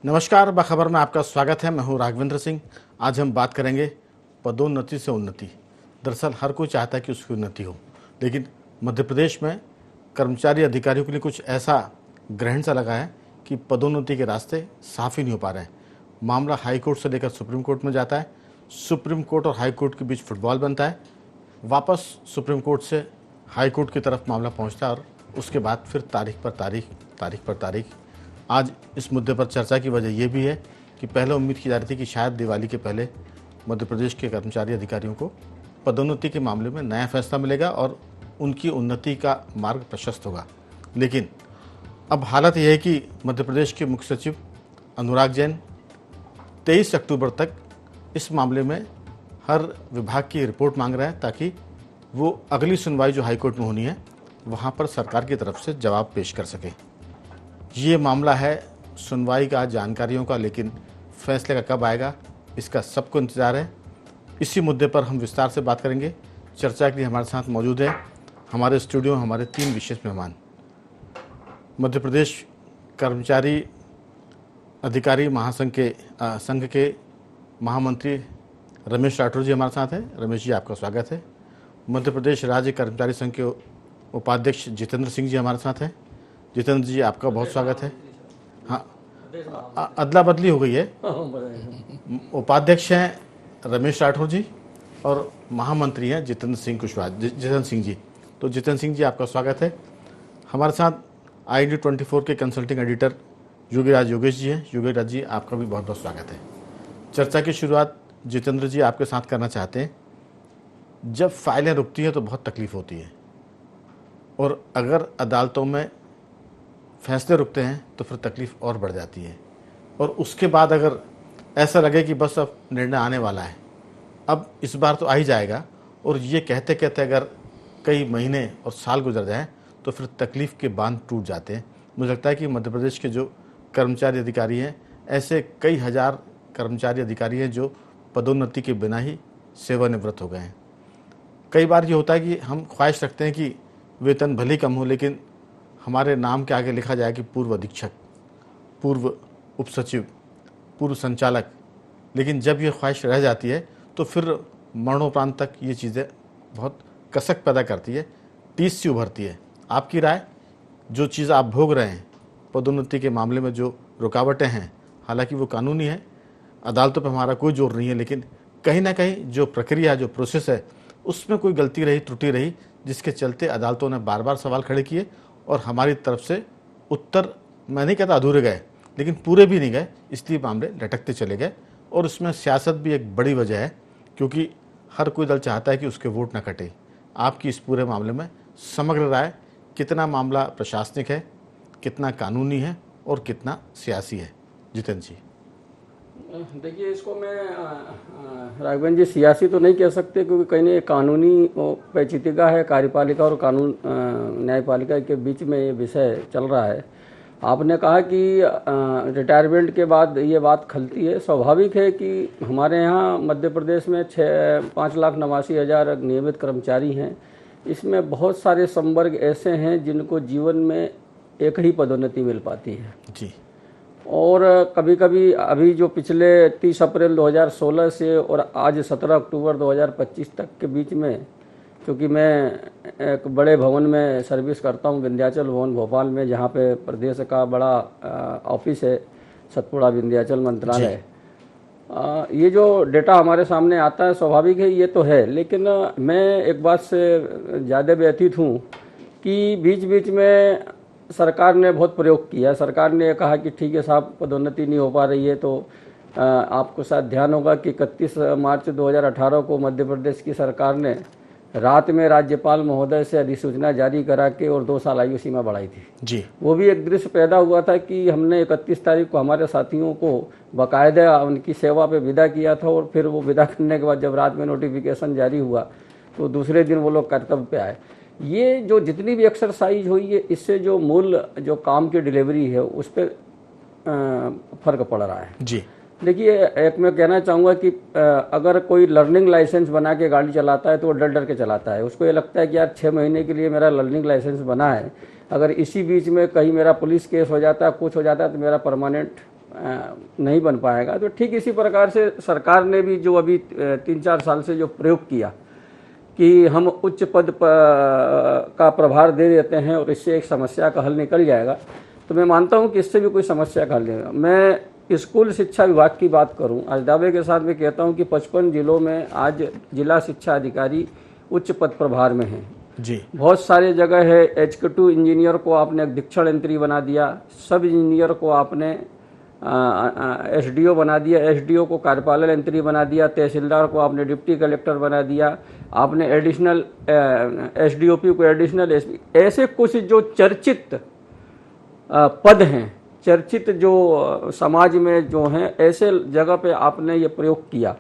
नमस्कार, बखबर में आपका स्वागत है। मैं हूं राघवेंद्र सिंह। आज हम बात करेंगे पदोन्नति से उन्नति। दरअसल हर कोई चाहता है कि उसकी उन्नति हो, लेकिन मध्य प्रदेश में कर्मचारी अधिकारियों के लिए कुछ ऐसा ग्रहण सा लगा है कि पदोन्नति के रास्ते साफ ही नहीं हो पा रहे हैं। मामला हाई कोर्ट से लेकर सुप्रीम कोर्ट में जाता है, सुप्रीम कोर्ट और हाई कोर्ट के बीच फुटबॉल बनता है, वापस सुप्रीम कोर्ट से हाई कोर्ट की तरफ मामला पहुंचता है और उसके बाद फिर तारीख पर तारीख। आज इस मुद्दे पर चर्चा की वजह यह भी है कि पहले उम्मीद की जा रही थी कि शायद दिवाली के पहले मध्य प्रदेश के कर्मचारी अधिकारियों को पदोन्नति के मामले में नया फैसला मिलेगा और उनकी उन्नति का मार्ग प्रशस्त होगा। लेकिन अब हालत यह है कि मध्य प्रदेश के मुख्य सचिव अनुराग जैन 23 अक्टूबर तक इस मामले में हर विभाग की रिपोर्ट मांग रहे हैं ताकि वो अगली सुनवाई जो हाईकोर्ट में होनी है वहाँ पर सरकार की तरफ से जवाब पेश कर सके। ये मामला है सुनवाई का, जानकारियों का, लेकिन फैसले का कब आएगा इसका सबको इंतज़ार है। इसी मुद्दे पर हम विस्तार से बात करेंगे। चर्चा के लिए हमारे साथ मौजूद है हमारे स्टूडियो में हमारे 3 विशेष मेहमान। मध्य प्रदेश कर्मचारी अधिकारी महासंघ के संघ के महामंत्री रमेश राठौर जी हमारे साथ हैं। रमेश जी, आपका स्वागत है। मध्य प्रदेश राज्य कर्मचारी संघ के उपाध्यक्ष जितेंद्र सिंह जी हमारे साथ हैं। जितेंद्र जी, आपका बहुत स्वागत है। हाँ, अदला बदली हो गई है। उपाध्यक्ष हैं रमेश राठौर जी और महामंत्री हैं जितेंद्र सिंह जी। तो जितेंद्र सिंह जी, आपका स्वागत है। हमारे साथ ID24 के कंसल्टिंग एडिटर योगेश जी हैं। योगेश जी, आपका भी बहुत बहुत स्वागत है। चर्चा की शुरुआत जितेंद्र जी आपके साथ करना चाहते हैं। जब फाइलें रुकती हैं तो बहुत तकलीफ होती है, और अगर अदालतों में फैसले रुकते हैं तो फिर तकलीफ और बढ़ जाती है। और उसके बाद अगर ऐसा लगे कि बस अब निर्णय आने वाला है, अब इस बार तो आ ही जाएगा, और ये कहते कहते अगर कई महीने और साल गुजर जाएं तो फिर तकलीफ़ के बांध टूट जाते हैं। मुझे लगता है कि मध्य प्रदेश के जो कर्मचारी अधिकारी हैं, ऐसे कई हज़ार कर्मचारी अधिकारी हैं जो पदोन्नति के बिना ही सेवानिवृत्त हो गए हैं। कई बार ये होता है कि हम ख्वाहिश रखते हैं कि वेतन भले कम हो, लेकिन हमारे नाम के आगे लिखा जाए कि पूर्व अधीक्षक, पूर्व उपसचिव, पूर्व संचालक। लेकिन जब ये ख्वाहिश रह जाती है तो फिर मरणोपरांत तक ये चीज़ें बहुत कसक पैदा करती है, टीस सी उभरती है। आपकी राय, जो चीज़ आप भोग रहे हैं पदोन्नति के मामले में, जो रुकावटें हैं, हालांकि वो कानूनी है, अदालतों पर हमारा कोई जोर नहीं है, लेकिन कहीं ना कहीं जो प्रक्रिया, जो प्रोसेस है, उसमें कोई गलती रही, त्रुटि रही, जिसके चलते अदालतों ने बार बार सवाल खड़े किए और हमारी तरफ से उत्तर, मैं नहीं कहता अधूरे गए, लेकिन पूरे भी नहीं गए, इसलिए मामले लटकते चले गए। और उसमें सियासत भी एक बड़ी वजह है, क्योंकि हर कोई दल चाहता है कि उसके वोट ना कटे। आपकी इस पूरे मामले में समग्र राय, कितना मामला प्रशासनिक है, कितना कानूनी है और कितना सियासी है? जितेंद्र जी। देखिए, इसको मैं राघवेंद्र जी सियासी तो नहीं कह सकते, क्योंकि कहीं ना कानूनी पेचीदगी है। कार्यपालिका और कानून न्यायपालिका के बीच में ये विषय चल रहा है। आपने कहा कि रिटायरमेंट के बाद ये बात खलती है। स्वाभाविक है कि हमारे यहाँ मध्य प्रदेश में 5,89,000 नियमित कर्मचारी हैं। इसमें बहुत सारे संवर्ग ऐसे हैं जिनको जीवन में एक ही पदोन्नति मिल पाती है जी। और कभी कभी अभी जो पिछले 30 अप्रैल 2016 से और आज 17 अक्टूबर 2025 तक के बीच में, क्योंकि मैं एक बड़े भवन में सर्विस करता हूं, विंध्याचल भवन भोपाल में, जहां पे प्रदेश का बड़ा ऑफिस है, सतपुड़ा विंध्याचल मंत्रालय। ये जो डेटा हमारे सामने आता है, स्वाभाविक है, ये तो है। लेकिन मैं एक बात से ज़्यादा व्यथित हूँ कि बीच बीच में सरकार ने बहुत प्रयोग किया। सरकार ने कहा कि ठीक है साहब, पदोन्नति नहीं हो पा रही है, तो आपको शायद ध्यान होगा कि 31 मार्च 2018 को मध्य प्रदेश की सरकार ने रात में राज्यपाल महोदय से अधिसूचना जारी करा के और 2 साल आयु सीमा बढ़ाई थी जी। वो भी एक दृश्य पैदा हुआ था कि हमने 31 तारीख को हमारे साथियों को बाकायदा उनकी सेवा पे विदा किया था, और फिर वो विदा करने के बाद जब रात में नोटिफिकेशन जारी हुआ तो दूसरे दिन वो लोग कर्तव्य पे आए। ये जो जितनी भी एक्सरसाइज हुई है, इससे जो मूल जो काम की डिलीवरी है उस पर फर्क पड़ रहा है जी। देखिए, एक मैं कहना चाहूँगा कि अगर कोई लर्निंग लाइसेंस बना के गाड़ी चलाता है तो वो डर डर के चलाता है। उसको ये लगता है कि यार 6 महीने के लिए मेरा लर्निंग लाइसेंस बना है, अगर इसी बीच में कहीं मेरा पुलिस केस हो जाता है, कुछ हो जाता है, तो मेरा परमानेंट नहीं बन पाएगा। तो ठीक इसी प्रकार से सरकार ने भी जो अभी 3-4 साल से जो प्रयोग किया कि हम उच्च पद का प्रभार दे देते हैं और इससे एक समस्या का हल निकल जाएगा, तो मैं मानता हूं कि इससे भी कोई समस्या का हल नहीं होगा। मैं स्कूल शिक्षा विभाग की बात करूं, आज दावे के साथ मैं कहता हूं कि 55 जिलों में आज जिला शिक्षा अधिकारी उच्च पद प्रभार में हैं जी। बहुत सारे जगह है HK2 इंजीनियर को आपने अधीक्षण यंत्री बना दिया, सब इंजीनियर को आपने SDO बना दिया, SDO को कार्यपालन यंत्री बना दिया, तहसीलदार को आपने डिप्टी कलेक्टर बना दिया, आपने एडिशनल SDOP को एडिशनल SP, ऐसे कुछ जो चर्चित पद हैं, चर्चित जो समाज में जो हैं, ऐसे जगह पे आपने ये प्रयोग किया।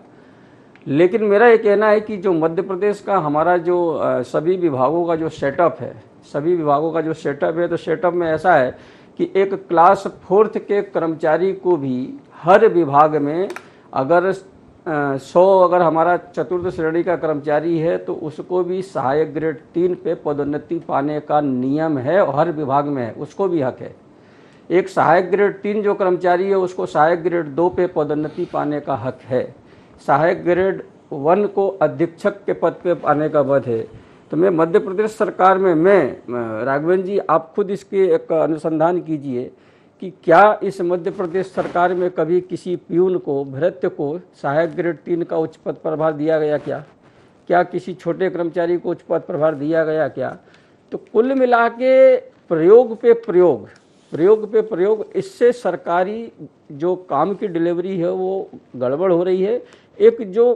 लेकिन मेरा ये कहना है कि जो मध्य प्रदेश का हमारा जो सभी विभागों का जो सेटअप है, सभी विभागों का जो सेटअप है, तो सेटअप में ऐसा है कि एक क्लास 4th के कर्मचारी को भी हर विभाग में अगर 100 अगर हमारा चतुर्थ श्रेणी का कर्मचारी है तो उसको भी सहायक ग्रेड 3 पे पदोन्नति पाने का नियम है और हर विभाग में है, उसको भी हक है। एक सहायक ग्रेड 3 जो कर्मचारी है उसको सहायक ग्रेड 2 पे पदोन्नति पाने का हक है। सहायक ग्रेड 1 को अधीक्षक के पद पे पाने का पद है। तो मैं मध्य प्रदेश सरकार में, मैं राघवेंद्र जी आप खुद इसके एक अनुसंधान कीजिए कि क्या इस मध्य प्रदेश सरकार में कभी किसी प्यून को, भृत्य को सहायक ग्रेड 3 का उच्च पद प्रभार दिया गया क्या किसी छोटे कर्मचारी को उच्च पद प्रभार दिया गया क्या? तो कुल मिला के प्रयोग पे प्रयोग, इससे सरकारी जो काम की डिलीवरी है वो गड़बड़ हो रही है। एक जो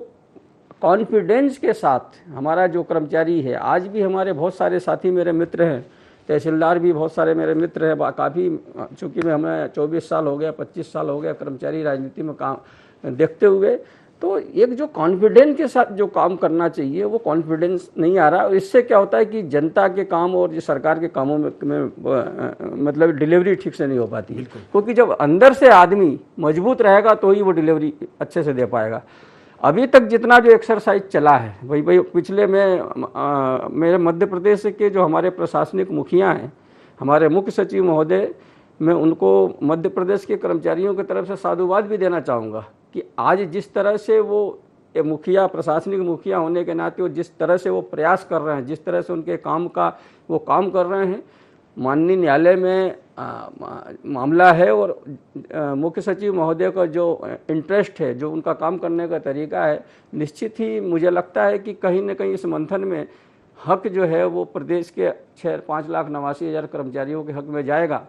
कॉन्फिडेंस के साथ हमारा जो कर्मचारी है, आज भी हमारे बहुत सारे साथी मेरे मित्र हैं, तहसीलदार भी बहुत सारे मेरे मित्र हैं, काफ़ी, चूँकि मैं हमें 24 साल हो गया, 25 साल हो गया कर्मचारी राजनीति में काम देखते हुए, तो एक जो कॉन्फिडेंस के साथ जो काम करना चाहिए वो कॉन्फिडेंस नहीं आ रहा। और इससे क्या होता है कि जनता के काम और जो सरकार के कामों में मतलब डिलीवरी ठीक से नहीं हो पाती है, क्योंकि जब अंदर से आदमी मजबूत रहेगा तो ही वो डिलीवरी अच्छे से दे पाएगा। अभी तक जितना जो एक्सरसाइज चला है भाई पिछले में मेरे मध्य प्रदेश के जो हमारे प्रशासनिक मुखिया हैं, हमारे मुख्य सचिव महोदय, मैं उनको मध्य प्रदेश के कर्मचारियों की तरफ से साधुवाद भी देना चाहूँगा कि आज जिस तरह से वो मुखिया, प्रशासनिक मुखिया होने के नाते वो जिस तरह से वो प्रयास कर रहे हैं, जिस तरह से उनके काम का वो काम कर रहे हैं, माननीय न्यायालय में मामला है और मुख्य सचिव महोदय का जो इंटरेस्ट है, जो उनका काम करने का तरीका है, निश्चित ही मुझे लगता है कि कहीं न कहीं इस मंथन में हक जो है वो प्रदेश के 5,89,000 कर्मचारियों के हक में जाएगा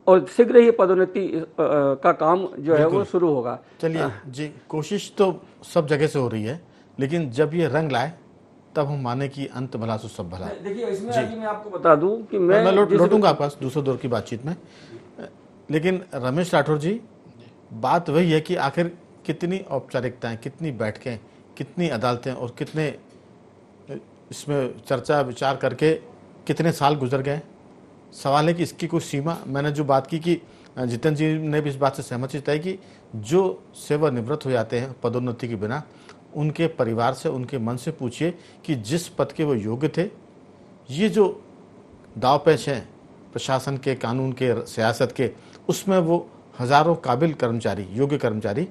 और शीघ्र ही पदोन्नति का काम जो है वो शुरू होगा। चलिए जी, कोशिश तो सब जगह से हो रही है, लेकिन जब ये रंग लाए तब हम माने कि अंत भला सो सब भला। देखिए इसमें अभी मैं आपको बता दूं कि मैं लौटूंगा आपके पास दूसरे दौर की बातचीत में, लेकिन रमेश राठौर जी, बात वही है कि आखिर कितनी औपचारिकताएं, कितनी बैठकें, कितनी अदालतें और कितने इसमें चर्चा विचार करके कितने साल गुजर गए। सवाल है कि इसकी कोई सीमा, मैंने जो बात की कि जितेंद्र जी ने भी इस बात से सहमति जताई कि जो सेवानिवृत्त हो जाते हैं पदोन्नति के बिना, उनके परिवार से, उनके मन से पूछिए कि जिस पद के वो योग्य थे, ये जो दावपेच हैं प्रशासन के, कानून के, सियासत के, उसमें वो हजारों काबिल कर्मचारी, योग्य कर्मचारी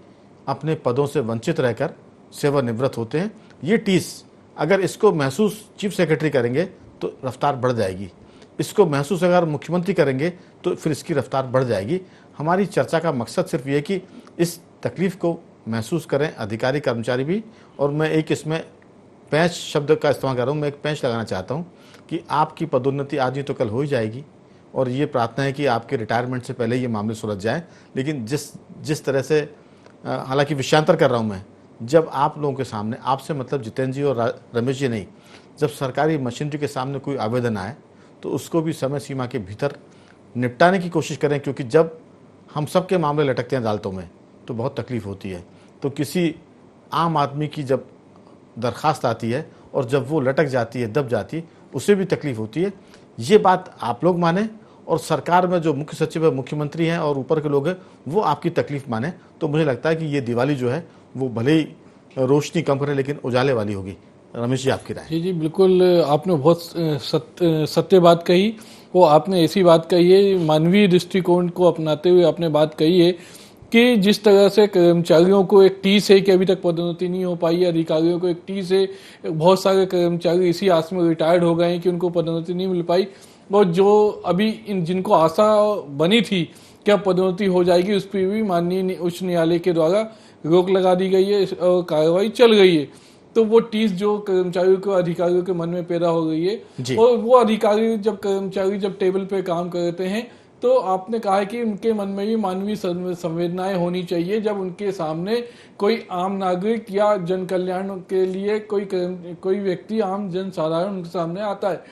अपने पदों से वंचित रहकर सेवानिवृत्त होते हैं। ये टीस अगर इसको महसूस चीफ सेक्रेटरी करेंगे तो रफ्तार बढ़ जाएगी, इसको महसूस अगर मुख्यमंत्री करेंगे तो फिर इसकी रफ्तार बढ़ जाएगी। हमारी चर्चा का मकसद सिर्फ ये कि इस तकलीफ़ को महसूस करें अधिकारी कर्मचारी भी। और मैं एक इसमें पैंच शब्द का इस्तेमाल कर रहा हूँ, मैं एक पैंच लगाना चाहता हूँ कि आपकी पदोन्नति आज ही तो कल हो ही जाएगी और ये प्रार्थना है कि आपके रिटायरमेंट से पहले ये मामले सुलझ जाएँ। लेकिन जिस तरह से, हालांकि विषयांतर कर रहा हूँ मैं, जब आप लोगों के सामने, आपसे मतलब जितेंद्र जी और रमेश जी नहीं, जब सरकारी मशीनरी के सामने कोई आवेदन आए तो उसको भी समय सीमा के भीतर निपटाने की कोशिश करें, क्योंकि जब हम सब के मामले लटकते हैं अदालतों में तो बहुत तकलीफ होती है। तो किसी आम आदमी की जब दरखास्त आती है और जब वो लटक जाती है, दब जाती है, उसे भी तकलीफ होती है। ये बात आप लोग माने और सरकार में जो मुख्य सचिव है, मुख्यमंत्री हैं और ऊपर के लोग हैं, वो आपकी तकलीफ माने, तो मुझे लगता है कि ये दिवाली जो है वो भले ही रोशनी कम करे लेकिन उजाले वाली होगी। रमेश जी, आपकी राय? जी बिल्कुल, आपने बहुत सत्य बात कही वो आपने ऐसी बात कही है, मानवीय दृष्टिकोण को अपनाते हुए आपने बात कही है कि जिस तरह से कर्मचारियों को एक टीस है कि अभी तक पदोन्नति नहीं हो पाई है, अधिकारियों को एक टीस है, बहुत सारे कर्मचारी इसी आस में रिटायर्ड हो गए हैं कि उनको पदोन्नति नहीं मिल पाई, और जो अभी जिनको आशा बनी थी कि अब पदोन्नति हो जाएगी, उस पर भी माननीय उच्च न्यायालय के द्वारा रोक लगा दी गई है और कार्रवाई चल गई है। तो वो टीस जो कर्मचारियों को अधिकारियों के मन में पैदा हो गई है, और वो अधिकारी जब कर्मचारी जब टेबल पे काम करते हैं तो आपने कहा है कि उनके मन में भी मानवीय संवेदनाएं होनी चाहिए जब उनके सामने कोई आम नागरिक या जन कल्याण के लिए कोई व्यक्ति आम जन साधारण उनके सामने आता है।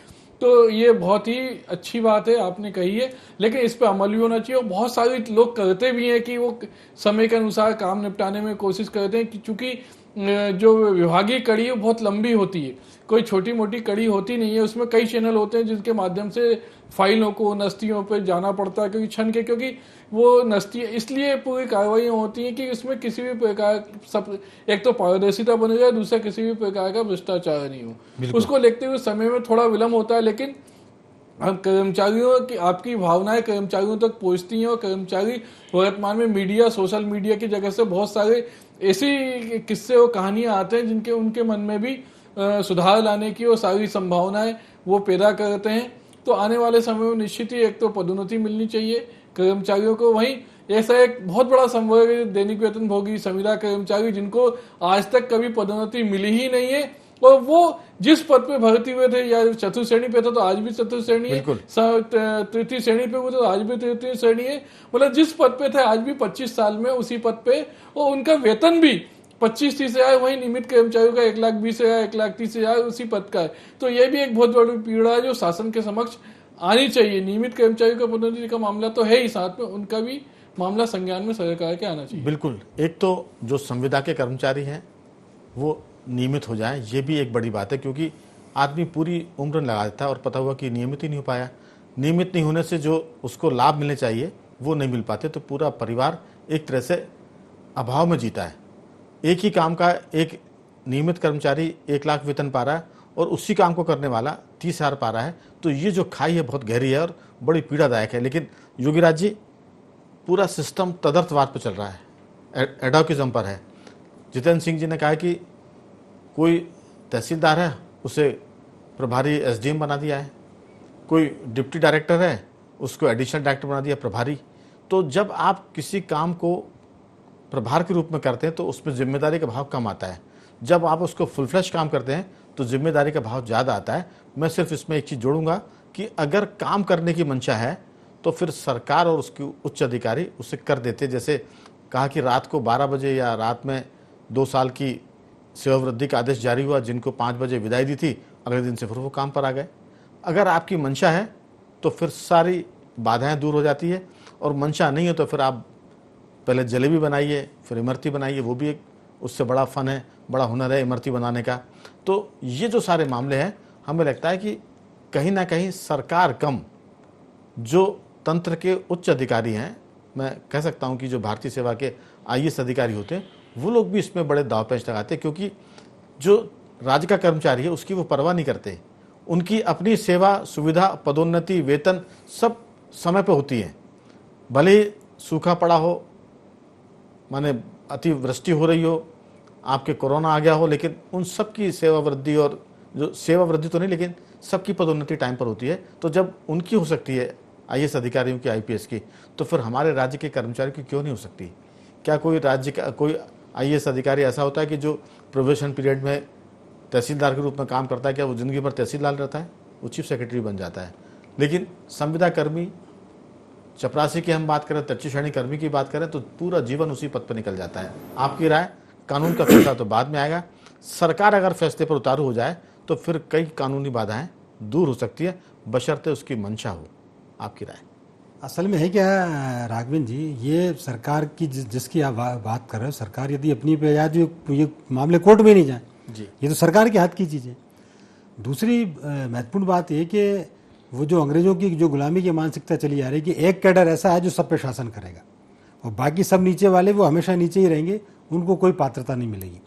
तो ये बहुत ही अच्छी बात है आपने कही है, लेकिन इस पर अमल भी होना चाहिए। और बहुत सारे लोग करते भी हैं कि वो समय के अनुसार काम निपटाने में कोशिश करते हैं कि चूंकि जो विभागीय कड़ी है बहुत लंबी होती है, कोई छोटी मोटी कड़ी होती नहीं है, उसमें कई चैनल होते हैं जिनके माध्यम से फाइलों को नस्तियों पे जाना पड़ता है क्योंकि वो नस्ती इसलिए पूरी कार्रवाइयाँ होती हैं कि इसमें किसी भी प्रकार एक तो पारदर्शिता बनी रहे, दूसरा किसी भी प्रकार का भ्रष्टाचार नहीं हो। उसको लेते हुए समय में थोड़ा विलम्ब होता है, लेकिन हम कर्मचारियों की आपकी भावनाएं कर्मचारियों तक पहुंचती हैं और कर्मचारी वर्तमान में मीडिया सोशल मीडिया की जगह से बहुत सारे ऐसी किस्से और कहानियां आते हैं जिनके उनके मन में भी सुधार लाने की और सारी संभावनाएं वो पैदा करते हैं। तो आने वाले समय में निश्चित ही एक तो पदोन्नति मिलनी चाहिए कर्मचारियों को, वहीं ऐसा एक बहुत बड़ा संवर्ग है दैनिक वेतनभोगी संविदा कर्मचारी जिनको आज तक कभी पदोन्नति मिली ही नहीं है, और वो जिस पद पे भर्ती हुए थे या चतुर्थ श्रेणी पे था तो आज भी चतुर्थ श्रेणी है, तृतीय श्रेणी पे हुए तो आज भी तृतीय श्रेणी है, मतलब जिस पद पे थे आज भी 25 साल में उसी पद पे, और उनका वेतन भी 25-30 हजार, वही नियमित कर्मचारियों का 1,20,000 1,30,000 उसी पद का है। तो ये भी एक बहुत बड़ी पीड़ा है जो शासन के समक्ष आनी चाहिए। नियमित कर्मचारियों का पदोन्नति का मामला तो है ही, साथ में उनका भी मामला संज्ञान में सरकार के आना चाहिए। बिल्कुल, एक तो जो संविदा के कर्मचारी हैं वो नियमित हो जाए, ये भी एक बड़ी बात है, क्योंकि आदमी पूरी उम्र लगा देता है और पता हुआ कि नियमित ही नहीं हो पाया। नियमित नहीं होने से जो उसको लाभ मिलने चाहिए वो नहीं मिल पाते, तो पूरा परिवार एक तरह से अभाव में जीता है। एक ही काम का एक नियमित कर्मचारी 1 लाख वेतन पा रहा है और उसी काम को करने वाला 30,000 पा रहा है, तो ये जो खाई है बहुत गहरी है और बड़ी पीड़ादायक है। लेकिन योगीराज जी, पूरा सिस्टम तदर्थवाद पर चल रहा है, एडोकिज्म पर है। जितेंद्र सिंह जी ने कहा कि कोई तहसीलदार है उसे प्रभारी एसडीएम बना दिया है, कोई डिप्टी डायरेक्टर है उसको एडिशनल डायरेक्टर बना दिया प्रभारी। तो जब आप किसी काम को प्रभार के रूप में करते हैं तो उसमें जिम्मेदारी का भाव कम आता है, जब आप उसको फुल फ्लैश काम करते हैं तो जिम्मेदारी का भाव ज़्यादा आता है। मैं सिर्फ इसमें एक चीज़ जोड़ूंगा कि अगर काम करने की मंशा है तो फिर सरकार और उसके उच्च अधिकारी उसे कर देते। जैसे कहा कि रात को 12 बजे या रात में 2 साल की सेवा वृद्धि का आदेश जारी हुआ, जिनको 5 बजे विदाई दी थी अगले दिन से फिर वो काम पर आ गए। अगर आपकी मंशा है तो फिर सारी बाधाएं दूर हो जाती है, और मंशा नहीं है तो फिर आप पहले जलेबी बनाइए फिर इमरती बनाइए, वो भी एक उससे बड़ा फन है, बड़ा हुनर है इमरती बनाने का। तो ये जो सारे मामले हैं, हमें लगता है कि कहीं ना कहीं सरकार कम जो तंत्र के उच्च अधिकारी हैं, मैं कह सकता हूं कि जो भारतीय सेवा के आईएएस अधिकारी होते हैं, वो लोग भी इसमें बड़े दाव पेच लगाते हैं, क्योंकि जो राज्य का कर्मचारी है उसकी वो परवाह नहीं करते। उनकी अपनी सेवा सुविधा पदोन्नति वेतन सब समय पर होती है, भले ही सूखा पड़ा हो, माने अतिवृष्टि हो रही हो, आपके कोरोना आ गया हो, लेकिन उन सब की सेवा वृद्धि, और जो सेवा वृद्धि तो नहीं लेकिन सबकी पदोन्नति टाइम पर होती है। तो जब उनकी हो सकती है आईएएस अधिकारियों की आईपीएस की, तो फिर हमारे राज्य के कर्मचारियों की क्यों नहीं हो सकती? क्या कोई राज्य का कोई आईएएस अधिकारी ऐसा होता है कि जो प्रोबेशन पीरियड में तहसीलदार के रूप में काम करता है, क्या वो जिंदगी भर तहसीलदार रहता है? वो चीफ सेक्रेटरी बन जाता है। लेकिन संविदा कर्मी, चपरासी की हम बात करें, तृतीय श्रेणी कर्मी की बात करें, तो पूरा जीवन उसी पद पर निकल जाता है। आपकी राय? कानून का फैसला तो बाद में आएगा, सरकार अगर फैसले पर उतारू हो जाए तो फिर कई कानूनी बाधाएं दूर हो सकती है, बशर्ते उसकी मंशा हो। आपकी राय? असल में है क्या राघवेंद्र जी, ये सरकार की जिसकी आप बात कर रहे हो, सरकार यदि अपनी पे या जो ये मामले कोर्ट में नहीं जाए जी, ये तो सरकार के हाथ की चीज़ है। दूसरी महत्वपूर्ण बात ये कि वो जो अंग्रेजों की जो गुलामी की मानसिकता चली आ रही है कि एक कैडर ऐसा है जो सब पे शासन करेगा और बाकी सब नीचे वाले वो हमेशा नीचे ही रहेंगे, उनको कोई पात्रता नहीं मिलेगी।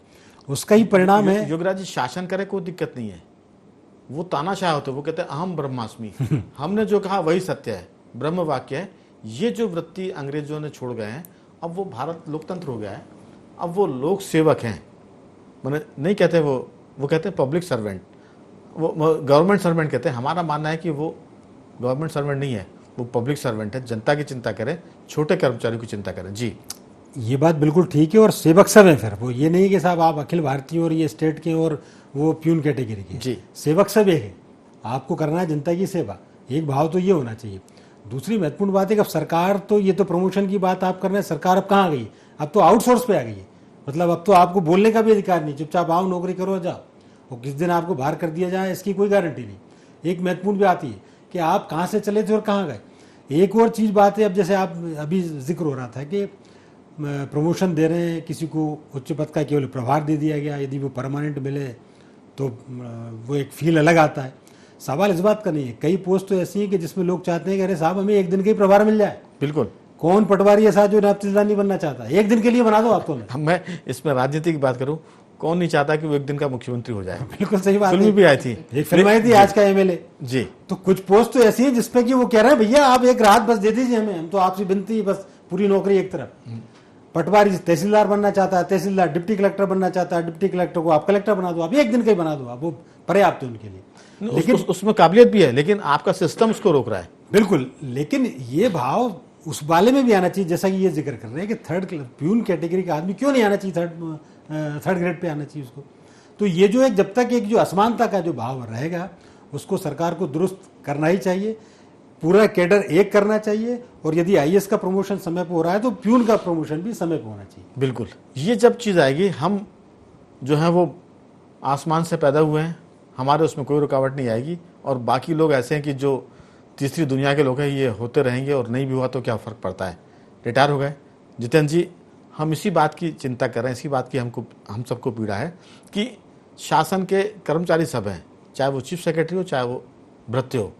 उसका ही परिणाम है। योगराज जी, शासन करे कोई दिक्कत नहीं है, वो तानाशाह होते, वो कहते हैं अहम ब्रह्मास्मि, हमने जो कहा वही सत्य है, ब्रह्म वाक्य है। ये जो वृत्ति अंग्रेजों ने छोड़ गए हैं, अब वो भारत लोकतंत्र हो गया है, अब वो लोक सेवक हैं। मैंने नहीं कहते वो कहते हैं पब्लिक सर्वेंट, वो गवर्नमेंट सर्वेंट कहते हैं। हमारा मानना है कि वो गवर्नमेंट सर्वेंट नहीं है, वो पब्लिक सर्वेंट है। जनता की चिंता करें, छोटे कर्मचारियों की चिंता करें। जी, ये बात बिल्कुल ठीक है। और सेवक सब हैं, फिर वो ये नहीं कि साहब आप अखिल भारतीय और ये स्टेट के और वो प्यून कैटेगरी के। जी, सेवक सब एक है, आपको करना है जनता की सेवा, एक भाव तो ये होना चाहिए। दूसरी महत्वपूर्ण बात है कि अब सरकार तो ये तो प्रमोशन की बात आप कर रहे हैं, सरकार अब कहाँ गई, अब तो आउटसोर्स पे आ गई है। मतलब अब तो आपको बोलने का भी अधिकार नहीं, चुपचाप आओ नौकरी करो जाओ, और किस दिन आपको बाहर कर दिया जाए इसकी कोई गारंटी नहीं। एक महत्वपूर्ण बात ये कि आप कहाँ से चले थे और कहाँ गए। एक और चीज़ बात है, अब जैसे आप अभी जिक्र हो रहा था कि प्रमोशन दे रहे हैं किसी को, उच्च पद का केवल प्रभार दे दिया गया, यदि वो परमानेंट मिले तो वो एक फील अलग आता है। सवाल इस बात का नहीं है, कई पोस्ट तो ऐसी हैं कि जिसमें लोग चाहते हैं कि अरे साहब हमें एक दिन का ही प्रभार मिल जाए। बिल्कुल। कौन पटवारी ऐसा जो नायब नहीं बनना चाहता, एक दिन के लिए बना दो आप। तो मैं इसमें राजनीति की बात करूं, कौन नहीं चाहता कि वो एक दिन का मुख्यमंत्री हो जाए। बिल्कुल सही बात है। फिल्म भी आई थी, एक फिल्म आई थी आज का एमएलए जी। तो कुछ पोस्ट तो ऐसी है जिसपे कि वो कह रहे हैं भैया आप एक राहत बस दे दीजिए हमें, हम तो आपसे विनती, बस पूरी नौकरी एक तरफ। पटवारी तहसीलदार बनना चाहता है, तहसीलदार डिप्टी कलेक्टर बनना चाहता है, डिप्टी कलेक्टर को आप कलेक्टर बना दो, आप एक दिन का ही बना दो आप, वो पर्याप्त है उनके लिए। लेकिन उसमें काबिलियत भी है, लेकिन आपका सिस्टम उसको रोक रहा है। बिल्कुल, लेकिन ये भाव उस वाले में भी आना चाहिए, जैसा कि ये जिक्र कर रहे हैं कि थर्ड प्यून कैटेगरी का आदमी क्यों नहीं आना चाहिए, थर्ड ग्रेड पे आना चाहिए उसको। तो ये जो एक जब तक एक जो असमानता का जो भाव रहेगा उसको सरकार को दुरुस्त करना ही चाहिए, पूरा कैडर एक करना चाहिए। और यदि आईएएस का प्रमोशन समय पर हो रहा है तो प्यून का प्रमोशन भी समय पर होना चाहिए। बिल्कुल, ये जब चीज़ आएगी, हम जो है वो आसमान से पैदा हुए हैं, हमारे उसमें कोई रुकावट नहीं आएगी। और बाकी लोग ऐसे हैं कि जो तीसरी दुनिया के लोग हैं, ये होते रहेंगे और नहीं भी हुआ तो क्या फ़र्क पड़ता है, रिटायर हो गए। जितेंद्र जी, हम इसी बात की चिंता कर रहे हैं, इसी बात की हम सबको पीड़ा है कि शासन के कर्मचारी सब हैं, चाहे वो चीफ सेक्रेटरी हो चाहे वो भृत्य हो,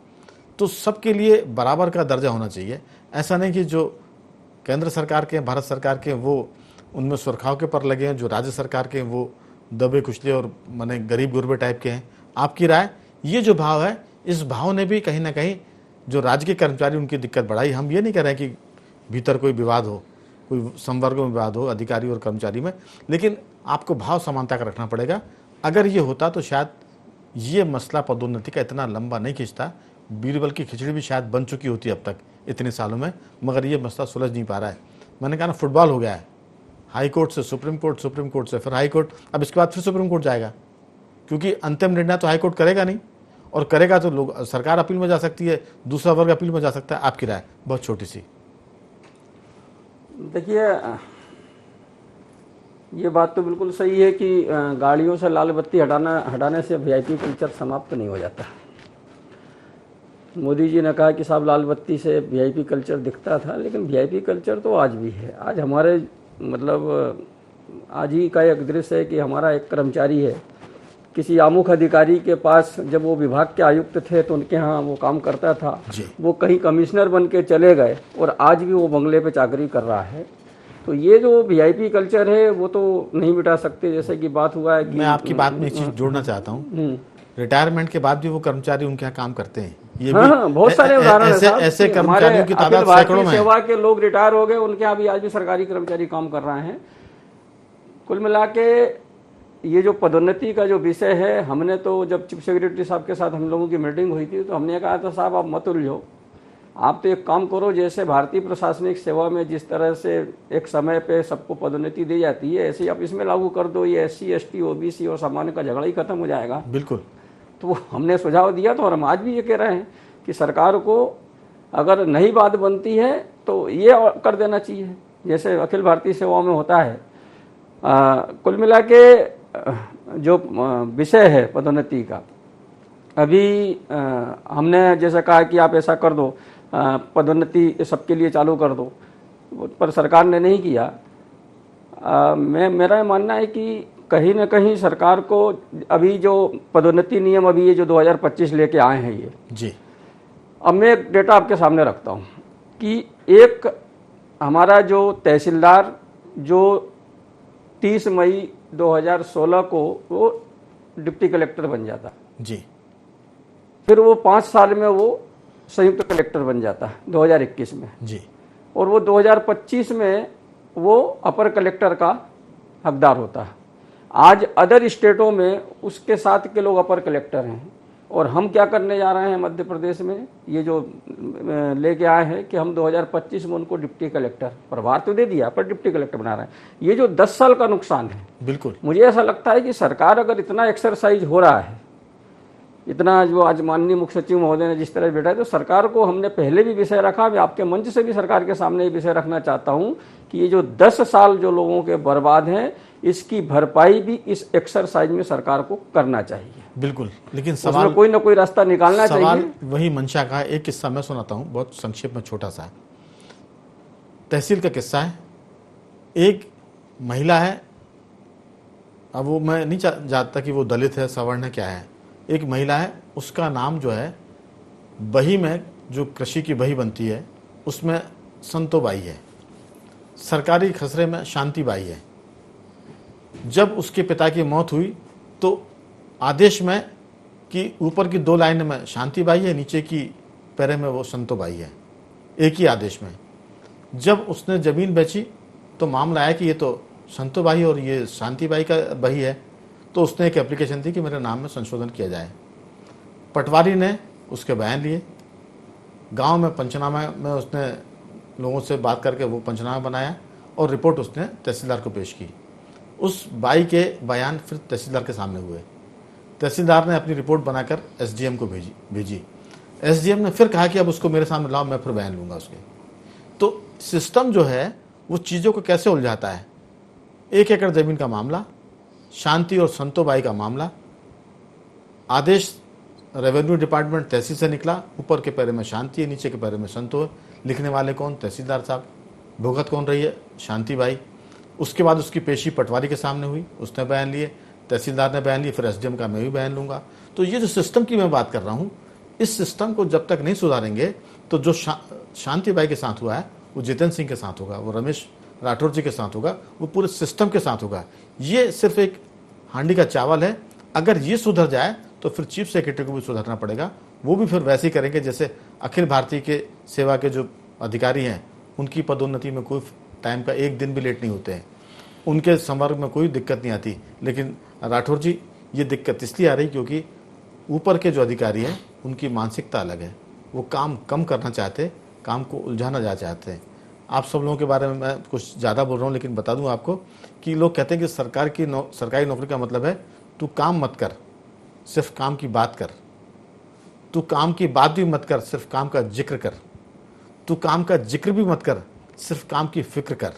तो सबके लिए बराबर का दर्जा होना चाहिए। ऐसा नहीं कि जो केंद्र सरकार के, भारत सरकार के, वो उनमें सुरखाव के पर लगे हैं, जो राज्य सरकार के वो दबे कुचले और माने गरीब गुरबे टाइप के हैं। आपकी राय, ये जो भाव है, इस भाव ने भी कहीं ना कहीं जो राज्य के कर्मचारी उनकी दिक्कत बढ़ाई। हम ये नहीं कह रहे हैं कि भीतर कोई विवाद हो, कोई संवर्ग में विवाद हो अधिकारी और कर्मचारी में, लेकिन आपको भाव समानता का रखना पड़ेगा। अगर ये होता तो शायद ये मसला पदोन्नति का इतना लंबा नहीं खिंचता। बीरबल की खिचड़ी भी शायद बन चुकी होती अब तक इतने सालों में, मगर ये मसला सुलझ नहीं पा रहा है। मैंने कहा ना, फुटबॉल हो गया है, हाई कोर्ट से सुप्रीम कोर्ट, सुप्रीम कोर्ट से फिर हाई कोर्ट, अब इसके बाद फिर सुप्रीम कोर्ट जाएगा, क्योंकि अंतिम निर्णय तो हाई कोर्ट करेगा नहीं, और करेगा तो लोग, सरकार अपील में जा सकती है, दूसरा वर्ग अपील में जा सकता है। आपकी राय बहुत छोटी सी। देखिए, ये बात तो बिल्कुल सही है कि गाड़ियों से लाल बत्ती हटाने से वीआईपी कल्चर समाप्त नहीं हो जाता। मोदी जी ने कहा कि साहब लाल बत्ती से वीआईपी कल्चर दिखता था, लेकिन वीआईपी कल्चर तो आज भी है। आज हमारे मतलब आज ही का एक दृश्य है कि हमारा एक कर्मचारी है, किसी आमुख अधिकारी के पास, जब वो विभाग के आयुक्त थे तो उनके यहाँ वो काम करता था, वो कहीं कमिश्नर बन के चले गए और आज भी वो बंगले पे चाकरी कर रहा है। तो ये जो वीआईपी कल्चर है वो तो नहीं मिटा सकते। जैसे कि बात हुआ है कि मैं आपकी बात में एक चीज जोड़ना चाहता हूँ, रिटायरमेंट के बाद भी वो कर्मचारी उनके यहाँ काम करते हैं। ये हाँ, बहुत सारे उदाहरण ऐसे कर्मचारियों की तादाद सैकड़ों में है। सेवा के लोग रिटायर हो गए, उनके यहाँ भी आज भी सरकारी कर्मचारी काम कर रहे हैं। कुल मिला के ये जो पदोन्नति का जो विषय है, हमने तो जब चीफ सेक्रेटरी साहब के साथ हम लोगों की मीटिंग हुई थी तो हमने कहा था साहब आप मत उलझो, आप तो एक काम करो, जैसे भारतीय प्रशासनिक सेवा में जिस तरह से एक समय पे सबको पदोन्नति दी जाती है, ऐसे ही आप इसमें लागू कर दो, ये SC ST OBC और सामान्य का झगड़ा ही खत्म हो जाएगा। बिल्कुल। तो हमने सुझाव दिया था और हम आज भी ये कह रहे हैं कि सरकार को अगर नई बात बनती है तो ये कर देना चाहिए, जैसे अखिल भारतीय सेवा में होता है। कुल मिला के जो विषय है पदोन्नति का, अभी हमने जैसे कहा कि आप ऐसा कर दो, पदोन्नति सबके लिए चालू कर दो, पर सरकार ने नहीं किया। मेरा मानना है कि कहीं ना कहीं सरकार को अभी जो पदोन्नति नियम अभी ये जो 2025 लेके आए हैं ये जी, अब मैं एक डेटा आपके सामने रखता हूँ कि एक हमारा जो तहसीलदार जो 30 मई 2016 को वो डिप्टी कलेक्टर बन जाता जी, फिर वो 5 साल में वो संयुक्त कलेक्टर बन जाता है 2021 में जी। और वो 2025 में वो अपर कलेक्टर का हकदार होता है। आज अदर स्टेटों में उसके साथ के लोग अपर कलेक्टर हैं और हम क्या करने जा रहे हैं मध्य प्रदेश में, ये जो लेके आए हैं कि हम 2025 में उनको डिप्टी कलेक्टर, प्रभार तो दे दिया पर डिप्टी कलेक्टर बना रहे हैं। ये जो 10 साल का नुकसान है, बिल्कुल मुझे ऐसा लगता है कि सरकार अगर इतना एक्सरसाइज हो रहा है, इतना जो आज माननीय मुख्य सचिव महोदय ने जिस तरह बैठा है, तो सरकार को हमने पहले भी विषय रखा, मैं आपके मंच से भी सरकार के सामने ये विषय रखना चाहता हूं कि ये जो 10 साल जो लोगों के बर्बाद हैं, इसकी भरपाई भी इस एक्सरसाइज में सरकार को करना चाहिए। बिल्कुल, लेकिन उसमें सवाल कोई ना कोई रास्ता निकालना सवाल चाहिए। वही मंशा का है। एक किस्सा मैं सुनाता हूँ, बहुत संक्षेप में, छोटा सा है। तहसील का किस्सा है। एक महिला है, अब वो मैं नहीं जानता कि वो दलित है, सवर्ण है, क्या है। एक महिला है, उसका नाम जो है बही में, जो कृषि की बही बनती है उसमें संतोबाई है, सरकारी खसरे में शांतिबाई है। जब उसके पिता की मौत हुई तो आदेश में कि ऊपर की 2 लाइन में शांतिबाई है, नीचे की पैरे में वो संतोबाई है, एक ही आदेश में। जब उसने ज़मीन बेची तो मामला आया कि ये तो संतोबाई और ये शांतिबाई का बही है, तो उसने एक एप्लीकेशन दी कि मेरे नाम में संशोधन किया जाए। पटवारी ने उसके बयान लिए, गांव में पंचनामा में उसने लोगों से बात करके वो पंचनामा बनाया और रिपोर्ट उसने तहसीलदार को पेश की। उस बाई के बयान फिर तहसीलदार के सामने हुए। तहसीलदार ने अपनी रिपोर्ट बनाकर एसडीएम को भेजी। एसडीएम ने फिर कहा कि अब उसको मेरे सामने लाओ, मैं फिर बयान लूँगा उसके। तो सिस्टम जो है वो चीज़ों को कैसे उलझाता है। 1 एकड़ ज़मीन का मामला, शांति और संतोबाई का मामला, आदेश रेवेन्यू डिपार्टमेंट तहसील से निकला, ऊपर के पैरे में शांति है, नीचे के पैरे में संतो है। लिखने वाले कौन? तहसीलदार साहब। भुगत कौन रही है? शांतिबाई। उसके बाद उसकी पेशी पटवारी के सामने हुई, उसने बयान लिए, तहसीलदार ने बयान लिए, फिर एसडीएम का मैं भी बयान लूँगा। तो ये जो सिस्टम की मैं बात कर रहा हूँ, इस सिस्टम को जब तक नहीं सुधारेंगे तो जो शांतिबाई के साथ हुआ है वो जितेंद्र सिंह के साथ होगा, वो रमेश राठौर जी के साथ होगा, वो पूरे सिस्टम के साथ होगा। ये सिर्फ एक हांडी का चावल है। अगर ये सुधर जाए तो फिर चीफ सेक्रेटरी को भी सुधरना पड़ेगा। वो भी फिर वैसे ही करेंगे जैसे अखिल भारतीय के सेवा के जो अधिकारी हैं, उनकी पदोन्नति में कोई टाइम का 1 दिन भी लेट नहीं होते हैं, उनके संवर्ग में कोई दिक्कत नहीं आती। लेकिन राठौर जी, ये दिक्कत इसलिए आ रही क्योंकि ऊपर के जो अधिकारी हैं उनकी मानसिकता अलग है। वो काम कम करना चाहते, काम को उलझाना चाहते हैं। आप सब लोगों के बारे में मैं कुछ ज़्यादा बोल रहा हूँ, लेकिन बता दूँ आपको कि लोग कहते हैं कि सरकारी नौकरी का मतलब है तू काम मत कर, सिर्फ काम की बात कर। तू काम की बात भी मत कर, सिर्फ काम का जिक्र कर। तू काम का जिक्र भी मत कर, सिर्फ काम की फिक्र कर।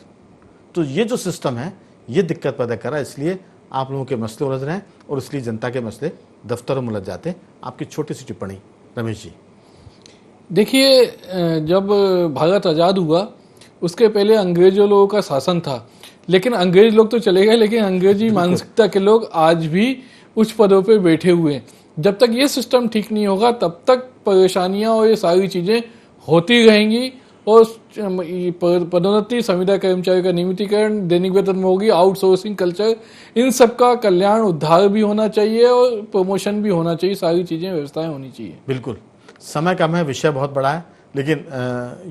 तो ये जो सिस्टम है ये दिक्कत पैदा कर रहा है। इसलिए आप लोगों के मसले उलझ रहे हैं और इसलिए जनता के मसले दफ्तरों में उलझ जाते हैं। आपकी छोटी सी टिप्पणी रमेश जी। देखिए, जब भारत आज़ाद हुआ उसके पहले अंग्रेजों लोगों का शासन था, लेकिन अंग्रेज लोग तो चले गए, लेकिन अंग्रेजी मानसिकता के लोग आज भी उच्च पदों पे बैठे हुए हैं। जब तक ये सिस्टम ठीक नहीं होगा तब तक परेशानियां और ये सारी चीज़ें होती रहेंगी। और पदोन्नति, संविदा कर्मचारियों का नियमितीकरण, दैनिक वेतन में होगी, आउटसोर्सिंग कल्चर, इन सब का कल्याण उद्धार भी होना चाहिए और प्रमोशन भी होना चाहिए। सारी चीज़ें व्यवस्थाएं होनी चाहिए। बिल्कुल, समय कम है, विषय बहुत बड़ा है, लेकिन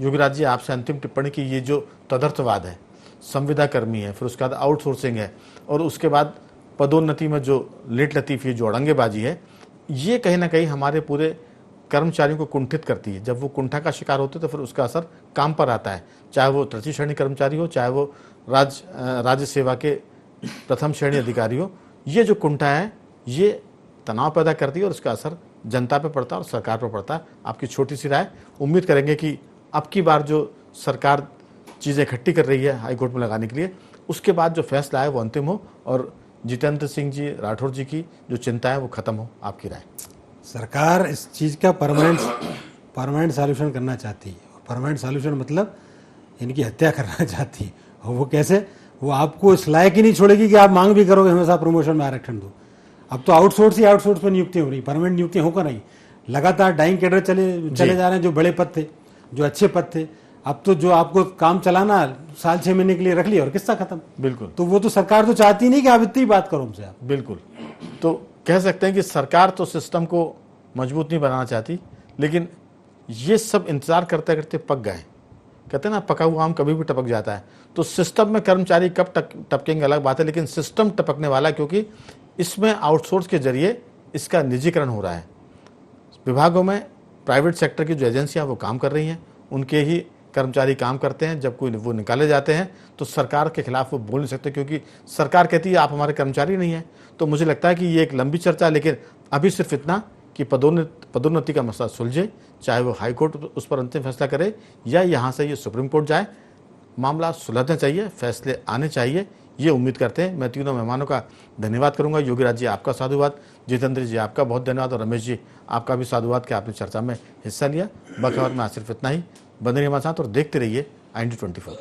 योगीराज जी आपसे अंतिम टिप्पणी की ये जो तदर्थवाद है, संविदा कर्मी है, फिर उसके बाद आउटसोर्सिंग है और उसके बाद पदोन्नति में जो लेट लतीफ़ी जो अड़ंगेबाजी है, ये कहीं ना कहीं हमारे पूरे कर्मचारियों को कुंठित करती है। जब वो कुंठा का शिकार होते तो फिर उसका असर काम पर आता है, चाहे वो तृतीय श्रेणी कर्मचारी हो, चाहे वो राज्य सेवा के प्रथम श्रेणी अधिकारी हो। ये जो कुंठा है ये तनाव पैदा करती है और उसका असर जनता पे पड़ता है और सरकार पर पड़ता है। आपकी छोटी सी राय, उम्मीद करेंगे कि अब की बार जो सरकार चीज़ें इकट्ठी कर रही है हाईकोर्ट में लगाने के लिए, उसके बाद जो फैसला है वो अंतिम हो और जितेंद्र सिंह जी, राठौर जी की जो चिंता है वो खत्म हो। आपकी राय? सरकार इस चीज़ का परमानेंट सॉल्यूशन करना चाहती है। परमानेंट सॉल्यूशन मतलब इनकी हत्या करना चाहती है। और वो कैसे? वो आपको इस लायक ही नहीं छोड़ेगी कि आप मांग भी करोगे हमेशा प्रमोशन में आरक्षण दो। अब तो आउटसोर्स पर नियुक्तियाँ हो रही, परमानेंट नियुक्तियाँ होकर नहीं, लगातार डाइंग कैडर चले जा रहे हैं। जो बड़े पद थे, जो अच्छे पद थे, अब तो जो आपको काम चलाना साल 6 महीने के लिए रख लिया और किस्सा खत्म। बिल्कुल। तो वो तो सरकार तो चाहती नहीं कि आप इतनी बात करो हमसे। आप बिल्कुल, तो कह सकते हैं कि सरकार तो सिस्टम को मजबूत नहीं बनाना चाहती, लेकिन ये सब इंतज़ार करते करते पक गए। कहते हैं ना, पका हुआ आम कभी भी टपक जाता है। तो सिस्टम में कर्मचारी कब टपकेंगे अलग बात है, लेकिन सिस्टम टपकने वाला है, क्योंकि इसमें आउटसोर्स के जरिए इसका निजीकरण हो रहा है। विभागों में प्राइवेट सेक्टर की जो एजेंसियां वो काम कर रही हैं, उनके ही कर्मचारी काम करते हैं। जब कोई वो निकाले जाते हैं तो सरकार के खिलाफ वो बोल नहीं सकते, क्योंकि सरकार कहती है आप हमारे कर्मचारी नहीं हैं। तो मुझे लगता है कि ये एक लंबी चर्चा है, लेकिन अभी सिर्फ इतना कि पदोन्नति का मसला सुलझे, चाहे वो हाई कोर्ट उस पर अंतिम फैसला करे या यहाँ से ये सुप्रीम कोर्ट जाए। मामला सुलझना चाहिए, फैसले आने चाहिए, ये उम्मीद करते हैं। मैं तीनों मेहमानों का धन्यवाद करूंगा। योगीराज जी आपका साधुवाद, जितेंद्र जी आपका बहुत धन्यवाद, और रमेश जी आपका भी साधुवाद कि आपने चर्चा में हिस्सा लिया। बखबर में आज सिर्फ इतना ही। बने रहिए हमारे साथ और देखते रहिए IND24।